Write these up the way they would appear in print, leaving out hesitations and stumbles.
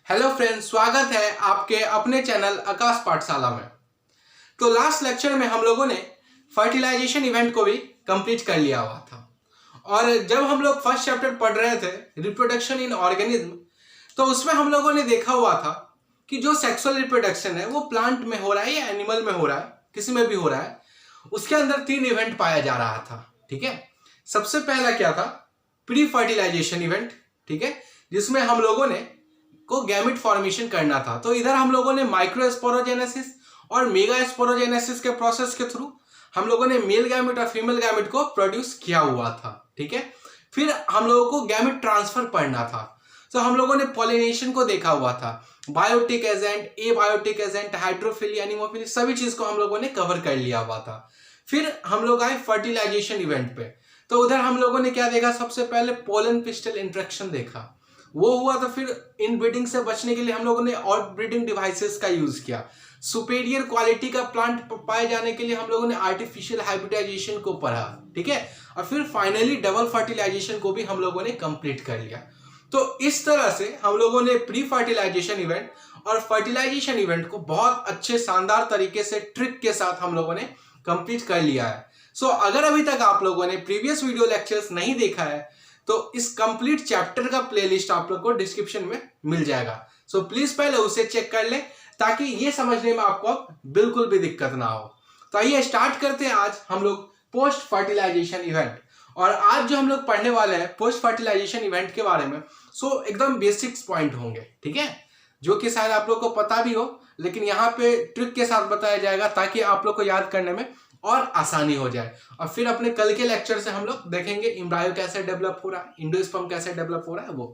Hello friends, स्वागत है आपके अपने चैनल आकाश पाठशाला में। तो लास्ट लेक्चर में हम लोगों ने फर्टिलाइजेशन इवेंट को भी कंप्लीट कर लिया हुआ था। और जब हम लोग फर्स्ट चैप्टर पढ़ रहे थे रिप्रोडक्शन इन ऑर्गेनिज्म, तो उसमें हम लोगों ने देखा हुआ था कि जो सेक्सुअल रिप्रोडक्शन है वो प्लांट में हो रहा है या एनिमल में हो रहा है, किसी में भी हो रहा है, उसके अंदर 3 इवेंट पाया जा रहा था। ठीक है, सबसे पहला क्या था? Pre fertilisation event. ठीक है, जिसमें हम लोगों ने को गैमेट फॉर्मेशन करना था। तो इधर हम लोगों ने माइक्रोस्पोरोजेनेसिस और मेगा स्पोरोजेनेसिस के प्रोसेस के थ्रू हम लोगों ने मेल गैमेट और फीमेल गैमेट को प्रोड्यूस किया हुआ था। ठीक है, फिर हम लोगों को गैमेट ट्रांसफर पढ़ना था। तो हम लोगों ने पॉलिनेशन को देखा हुआ था, biotic agent, abiotic agent, hydrophily, anemophily, सभी चीज को हम लोगों ने कवर कर लिया हुआ था। फिर हम लोग आए फर्टिलाइजेशन इवेंट पे। तो उधर हम लोगों ने क्या देखा? सबसे पहले पोलन पिस्टल इंट्रैक्शन देखा, वो हुआ। तो फिर इनब्रीडिंग से बचने के लिए हम लोगों ने आउटब्रीडिंग डिवाइसेस का यूज किया। सुपेरियर क्वालिटी का प्लांट पाए जाने के लिए हम लोगों ने आर्टिफिशियल हाइब्रिडाइजेशन को पढ़ा। ठीक है, और फिर फाइनली डबल फर्टिलाइजेशन को भी हम लोगों ने कंप्लीट कर लिया। तो इस तरह से हम लोगों ने प्री फर्टिलाइजेशन इवेंट और फर्टिलाइजेशन इवेंट को बहुत अच्छे शानदार तरीके से ट्रिक के साथ हम लोगों ने कंप्लीट कर लिया है। सो अगर अभी तक आप लोगों ने प्रीवियस वीडियो लेक्चर्स नहीं देखा है तो इस कंप्लीट चैप्टर का प्लेलिस्ट आप लोग को डिस्क्रिप्शन में मिल जाएगा। सो प्लीज पहले उसे चेक कर लें ताकि ये समझने में आपको बिल्कुल भी दिक्कत ना हो। तो आइए स्टार्ट करते हैं आज हम लोग पोस्ट फर्टिलाइजेशन इवेंट। और आज जो हम लोग पढ़ने वाले हैं पोस्ट फर्टिलाइजेशन इवेंट के बारे में, सो एकदम बेसिक्स पॉइंट होंगे। ठीक है, जो कि शायद आप लोग को पता भी हो, लेकिन यहाँ पे ट्रिक के साथ बताया जाएगा ताकि आप लोग को याद करने में और आसानी हो जाए। और फिर अपने कल के लेक्चर से हम लोग देखेंगे एम्ब्रायो कैसे डेवलप हो रहा है, एंडोस्पर्म कैसे डेवलप हो रहा है वो।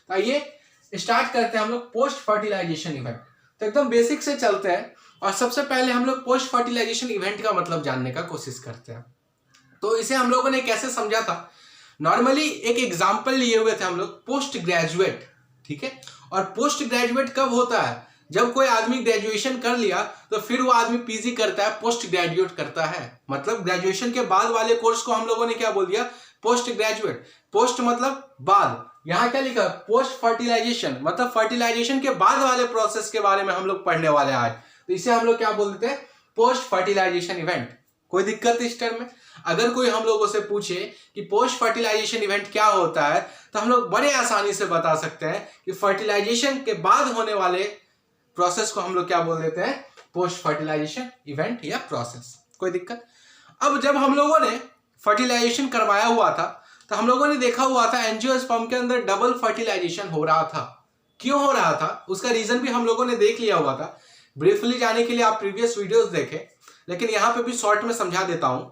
तो आइए स्टार्ट करते हैं हम लोग पोस्ट फर्टिलाइजेशन इवेंट। तो एकदम बेसिक से चलते हैं और सबसे पहले हम लोग पोस्ट फर्टिलाइजेशन इवेंट का मतलब जानने का कोशिश करते हैं। तो इसे हम लोगों ने कैसे समझा था? नॉर्मली एक एग्जाम्पल लिए हुए थे हम लोग, पोस्ट ग्रेजुएट। ठीक है, और पोस्ट ग्रेजुएट कब होता है? जब कोई आदमी ग्रेजुएशन कर लिया तो फिर वो आदमी पीजी करता है, पोस्ट ग्रेजुएट करता है। मतलब ग्रेजुएशन के बाद वाले कोर्स को हम लोगों ने क्या बोल दिया? Post graduate. पोस्ट मतलब बाद, यहाँ क्या लिखा? पोस्ट फर्टिलाइजेशन, मतलब फर्टिलाइजेशन के बाद वाले प्रोसेस के बारे में हम लोग पढ़ने वाले हैं आज। तो इसे हम लोग क्या बोल देते हैं? Post fertilisation event. कोई दिक्कत इस टर्म में? अगर कोई हम लोगों से पूछे कि पोस्ट फर्टिलाइजेशन इवेंट क्या होता है, तो हम लोग बड़े आसानी से बता सकते हैं कि फर्टिलाइजेशन के बाद होने वाले प्रोसेस को हम लोग क्या बोल देते हैं? पोस्ट फर्टिलाइजेशन इवेंट या प्रोसेस। कोई दिक्कत? अब जब हम लोगों ने फर्टिलाइजेशन करवाया हुआ था तो हम लोगों ने देखा हुआ था एंजियोस्पर्म के अंदर डबल फर्टिलाइजेशन हो रहा था। क्यों हो रहा था उसका रीजन भी हम लोगों ने देख लिया हुआ था। ब्रीफली जाने के लिए आप प्रीवियस वीडियोस देखें, लेकिन यहां पे भी शॉर्ट में समझा देता हूं।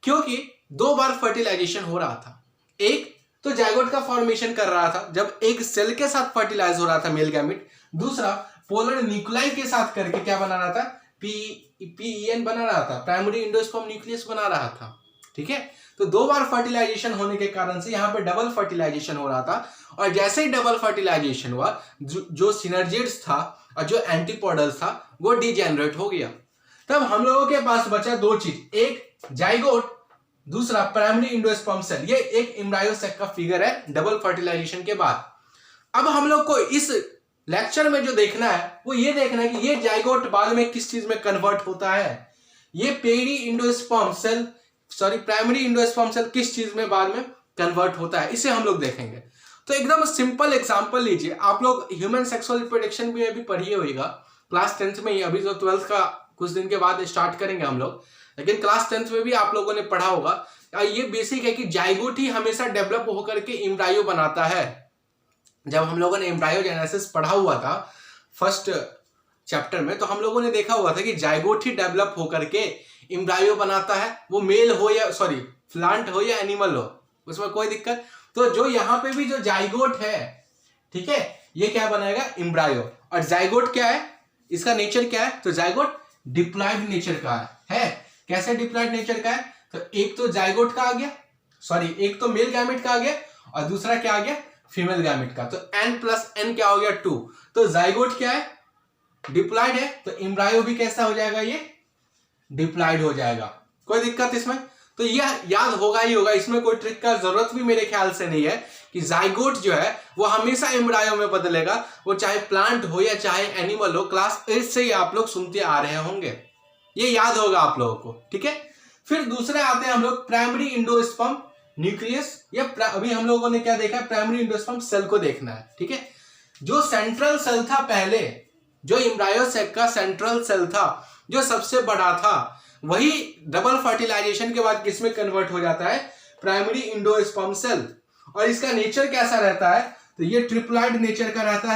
क्योंकि 2 बार फर्टिलाइजेशन हो रहा था। एक तो जाइगोट का फॉर्मेशन कर रहा था जब एक सेल के साथ फर्टिलाइज हो रहा था मेल गैमेट। दूसरा पोलर न्यूक्लियाई के साथ करके क्या बना रहा था? पीईएन बना रहा था, प्राइमरी एंडोस्पर्म न्यूक्लियस बना रहा था। ठीक है, तो 2 बार फर्टिलाइजेशन होने के कारण से यहाँ पे डबल फर्टिलाइजेशन हो रहा था। और जैसे ही डबल फर्टिलाइजेशन हुआ, जो सिनर्जिड्स था और जो एंटीपोडल्स था वो डिजेनरेट हो गया। तब हम लोगों के पास बचा 2 चीज, एक जाइगोट, दूसरा प्राइमरी एंडोस्पर्म सेल। ये एक एम्ब्रायो सेक का फिगर है डबल फर्टिलाइजेशन के बाद। अब हम लोग को इस लेक्चर में जो देखना है वो ये देखना है कि ये जाइगोट बाद में किस चीज में कन्वर्ट होता है। ये peri endosperm cell, sorry primary endosperm cell किस चीज में बाद में कन्वर्ट होता है, इसे हम लोग देखेंगे। तो एकदम सिंपल एग्जांपल लीजिए। आप लोग ह्यूमन सेक्सुअल रिप्रोडक्शन भी अभी पढ़िए होगा क्लास 10th में ही। अभी तो 12th का कुछ दिन के बाद स्टार्ट करेंगे हम लोग, लेकिन क्लास 10th में भी आप लोगों ने पढ़ा होगा। ये बेसिक है कि जाइगोट ही हमेशा डेवलप होकर के एम्ब्रायो बनाता है। जब हम लोगों ने एम्ब्रायोजेनेसिस पढ़ा हुआ था फर्स्ट चैप्टर में, तो हम लोगों ने देखा हुआ था कि जाइगोट ही डेवलप होकर के एम्ब्रायो बनाता है। वो मेल हो या प्लांट हो या एनिमल हो, उसमें कोई दिक्कत। तो जो यहाँ पे भी जो जाइगोट है, ठीक है, ये क्या बनाएगा? एम्ब्रायो। और जाइगोट क्या है? इसका नेचर क्या है? तो जाइगोट डिप्लॉयड नेचर का है। कैसे डिप्लॉयड नेचर का है? तो एक तो जाइगोट का आ गया, एक तो मेल गैमेट का आ गया और दूसरा क्या आ गया? फीमेल गैमेट का। तो n+n क्या हो गया? 2। तो जाइगोट क्या है? डिप्लॉयड है। तो एम्ब्रायो भी कैसा हो जाएगा? ये डिप्लॉयड हो जाएगा। कोई दिक्कत इसमें? तो यह याद होगा ही होगा, इसमें कोई ट्रिक का जरूरत भी मेरे ख्याल से नहीं है, कि जाइगोट जो है वो हमेशा एम्ब्रायो में बदलेगा, वो चाहे प्लांट हो या चाहे एनिमल हो। क्लास 8 से ही आप लोग सुनते आ रहे होंगे, ये याद होगा आप लोगों को, ठीक है। फिर दूसरे आते हैं हम लोग प्राइमरी इंडोस्पर्म न्यूक्लियस, या अभी हम लोगों ने क्या देखा है, प्राइमरी इंडोस्पर्म सेल को देखना है, ठीक है। जो सेंट्रल सेल था पहले, जो एम्ब्रायो सेक का सेंट्रल सेल था जो सबसे बड़ा था, वही डबल फर्टिलाइजेशन के बाद किसमें कन्वर्ट हो जाता है, प्राइमरी इंडोस्पर्म सेल। और इसका नेचर कैसा रहता है, तो ये ट्रिप्लॉइड नेचर का रहता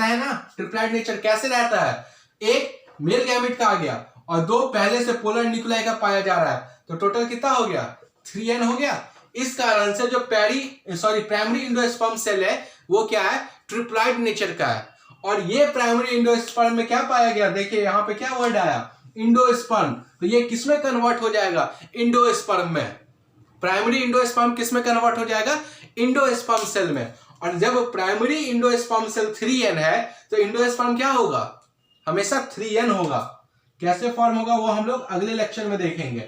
है ना। ट्रिप्लॉइड नेचर कैसे रहता है, एक मेल गैमेट का आ गया और दो पहले से पोलर न्यूक्लियाई का पाया जा रहा है, तो टोटल कितना हो गया, 3n हो गया। इस कारण से जो प्राइमरी इंडोस्पर्म सेल है वो क्या है, ट्रिप्लॉइड नेचर का है। और ये प्राइमरी इंडोस्पर्म में क्या पाया गया, देखिए यहाँ पे क्या वर्ड आया, इंडोस्पर्म, तो ये किसमें कन्वर्ट हो जाएगा, इंडोस्पर्म में। प्राइमरी इंडोस्पर्म किसमें कन्वर्ट हो जाएगा, इंडोस्पर्म सेल में। और जब प्राइमरी इंडोस्पर्म सेल 3n है तो इंडोस्पर्म क्या होगा, हमेशा 3n होगा। कैसे फॉर्म होगा वो हम लोग अगले लेक्चर में देखेंगे,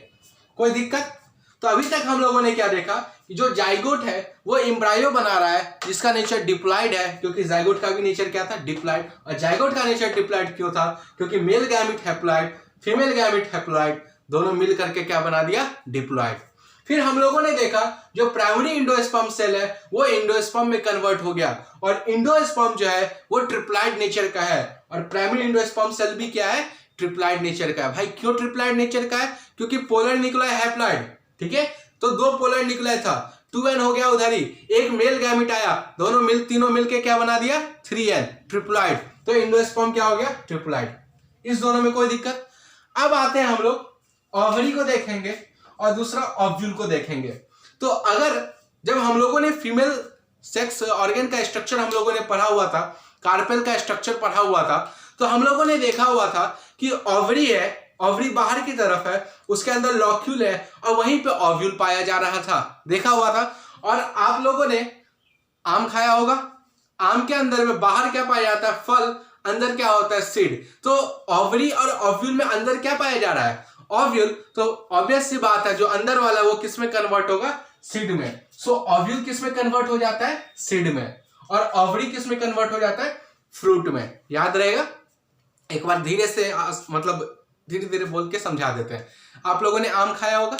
कोई दिक्कत। तो अभी तक हम लोगों ने क्या देखा कि जो जाइगोट है वो एम्ब्रायो बना रहा है जिसका नेचर डिप्लॉइड है, क्योंकि जाइगोट का भी नेचर क्या था, डिप्लॉइड। और जाइगोट का नेचर डिप्लॉइड क्यों था, क्योंकि male gamete haploid, female gamete haploid, दोनों मिल करके क्या बना दिया, डिप्लॉइड। फिर हम लोगों ने देखा जो प्राइमरी इंडोस्पर्म सेल है वो इंडोस्पर्म में कन्वर्ट हो गया, और इंडोस्पर्म जो है वो ट्रिप्लॉइड नेचर का है, और प्राइमरी इंडोस्पर्म सेल भी क्या है, ट्रिप्लॉइड नेचर का है। भाई क्यों ट्रिप्लॉइड नेचर का है, क्योंकि पोलर न्यूक्लियाई हैप्लॉइड, ठीक है। तो दो पोलर न्यूक्लियाई था, 2n हो गया उधर ही, एक मेल गैमेट आया, तीनों मिलके क्या बना दिया, 3n, ट्रिप्लॉइड। तो इंडोस्पर्म क्या हो गया, ट्रिप्लॉइड। इस दोनों में कोई दिक्कत। अब आते हैं हम लोग ओवरी को देखेंगे और दूसरा ओव्यूल को देखेंगे। तो अगर जब हम लोगों ने फीमेल सेक्स ऑर्गन का स्ट्रक्चर हम लोगों ने पढ़ा हुआ था, कार्पेल का स्ट्रक्चर पढ़ा हुआ था, तो हम लोगों ने देखा हुआ था कि ओवरी है, ओवरी बाहर की तरफ है, उसके अंदर लॉक्यूल है और वहीं पे ओव्यूल पाया जा रहा था, देखा हुआ था। और आप लोगों ने आम खाया होगा, आम के अंदर में बाहर क्या पाया जाता है, फल, अंदर क्या होता है, सीड। तो ओवरी और ओव्यूल में अंदर क्या पाया जा रहा है, ओव्यूल। तो ऑब्वियस सी बात है जो अंदर वाला वो किस में कन्वर्ट होगा, सीड में। सो ओव्यूल किस में कन्वर्ट हो जाता है, सीड में, और ओवरी किस में कन्वर्ट हो जाता है, फ्रूट में। याद रहेगा, एक बार धीरे से मतलब धीरे धीरे बोल के समझा देते हैं। आप लोगों ने आम खाया होगा,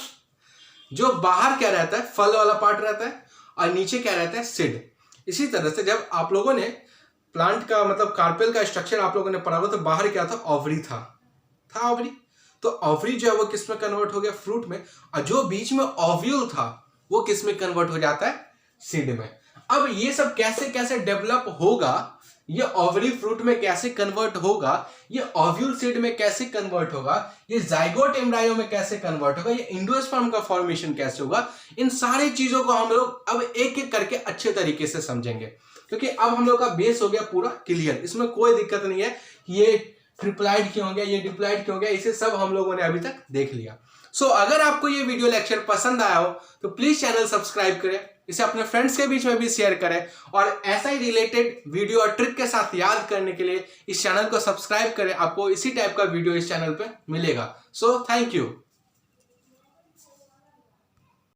जो बाहर क्या रहता है, फल वाला पार्ट रहता है और नीचे क्या रहता है, सीड। इसी तरह से जब आप लोगों ने प्लांट का मतलब कार्पेल का स्ट्रक्चर आप लोगों ने पढ़ा हुआ, तो बाहर क्या था, ओवरी था ओवरी। तो ओवरी जो है वो किस में कन्वर्ट हो गया, फ्रूट में, और जो बीच में ओव्यूल था वो किस में कन्वर्ट हो जाता है, सीड में। अब ये सब कैसे कैसे डेवलप होगा, ये ओवरी फ्रूट में कैसे कन्वर्ट होगा, ये ओव्यूल सीड में कैसे कन्वर्ट होगा, ये जाइगोट एम्ब्रायो में कैसे कन्वर्ट होगा, ये इंडोस्पर्म का फॉर्मेशन कैसे होगा, इन सारी चीजों को हम लोग अब एक एक करके अच्छे तरीके से समझेंगे, क्योंकि अब हम लोग का बेस हो गया पूरा क्लियर। इसमें कोई दिक्कत नहीं है कि ये ट्रिप्लॉइड क्यों हो गया, ये डिप्लॉइड क्यों हो गया, इसे सब हम लोगों ने अभी तक देख लिया। सो अगर आपको ये वीडियो लेक्चर पसंद आया हो तो प्लीज चैनल सब्सक्राइब करें, इसे अपने फ्रेंड्स के बीच में भी शेयर करें, और ऐसा ही रिलेटेड वीडियो और ट्रिक के साथ याद करने के लिए इस चैनल को सब्सक्राइब करें। आपको इसी टाइप का वीडियो इस चैनल पे मिलेगा। So thank you.